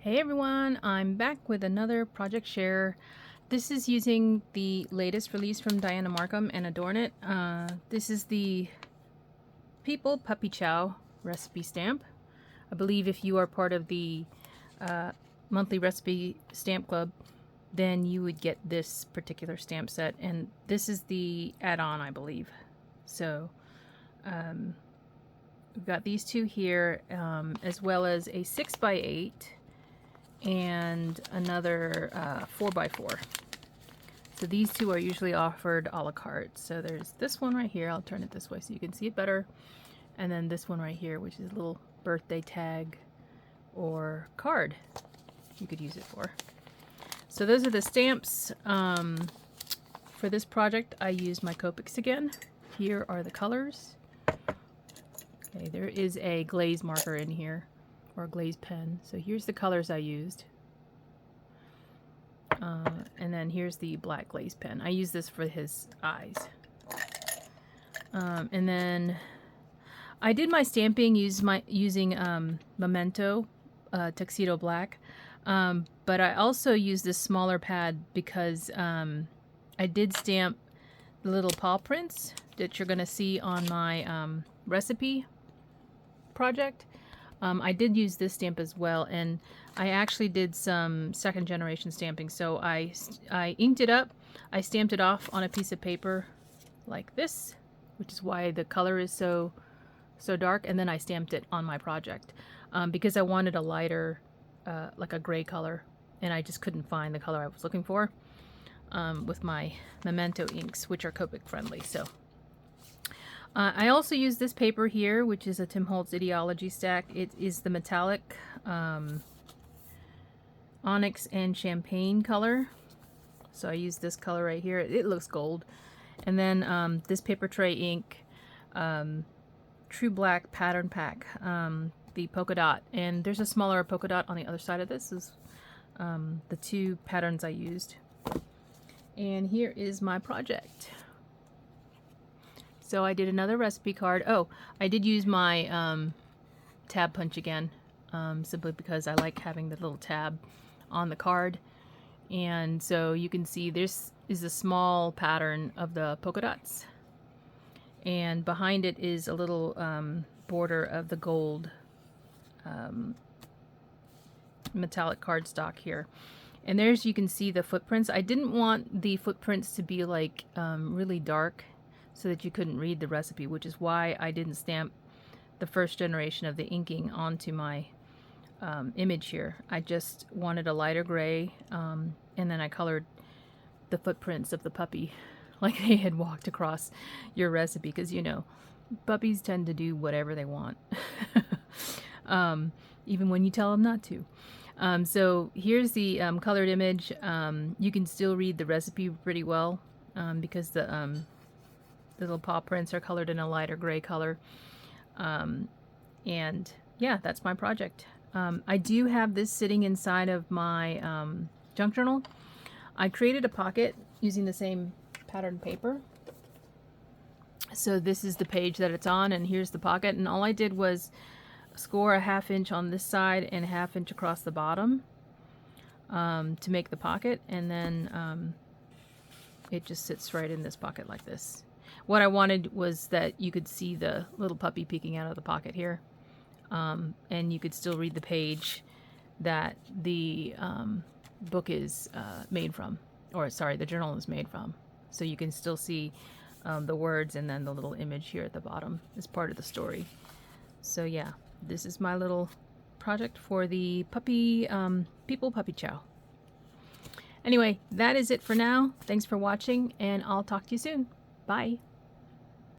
Hey everyone, I'm back with another project share. This is using the latest release from Dianna Marcum and AdornIt. This is the Puppy Chow recipe stamp. I believe if you are part of the monthly recipe stamp club, then you would get this particular stamp set, and this is the add-on, I believe. So we've got these two here, as well as a 6x8 and another 4x4. So these two are usually offered a la carte. So there's this one right here. I'll turn it this way so you can see it better. And then this one right here, which is a little birthday tag or card you could use it for. So those are the stamps. For this project, I used my Copics again. Here are the colors. Okay, there is a glaze marker in here, or a glaze pen. So here's the colors I used. And then here's the black glaze pen. I use this for his eyes. And then I did my stamping using Memento Tuxedo Black. But I also used this smaller pad because I did stamp the little paw prints that you're going to see on my recipe project. I did use this stamp as well, and I actually did some second generation stamping. So I inked it up, I stamped it off on a piece of paper like this, which is why the color is so dark, and then I stamped it on my project because I wanted a lighter, like a gray color, and I just couldn't find the color I was looking for with my Memento inks, which are Copic friendly. So I also use this paper here, which is a Tim Holtz Ideology stack. It is the metallic onyx and champagne color. So I use this color right here. It looks gold. And then this paper tray ink, True Black Pattern Pack, the polka dot. And there's a smaller polka dot on the other side of this. This is the two patterns I used. And here is my project. So I did another recipe card. Oh, I did use my tab punch again, simply because I like having the little tab on the card. And so you can see this is a small pattern of the polka dots. And behind it is a little border of the gold metallic cardstock here. And there's, you can see the footprints. I didn't want the footprints to be like really dark, so that you couldn't read the recipe, which is why I didn't stamp the first generation of the inking onto my image here. I just wanted a lighter gray, and then I colored the footprints of the puppy like they had walked across your recipe, because you know, puppies tend to do whatever they want, even when you tell them not to. So here's the colored image. You can still read the recipe pretty well because the little paw prints are colored in a lighter gray color. And yeah, that's my project. I do have this sitting inside of my junk journal. I created a pocket using the same pattern paper. So this is the page that it's on, and here's the pocket. And all I did was score a 1/2 inch on this side and a 1/2 inch across the bottom to make the pocket. And then it just sits right in this pocket like this. What I wanted was that you could see the little puppy peeking out of the pocket here. And you could still read the page that the book is made from. Or sorry, the journal is made from. So you can still see the words and then the little image here at the bottom is part of the story. So yeah, this is my little project for the Puppy Chow. Anyway, that is it for now. Thanks for watching, and I'll talk to you soon. Bye.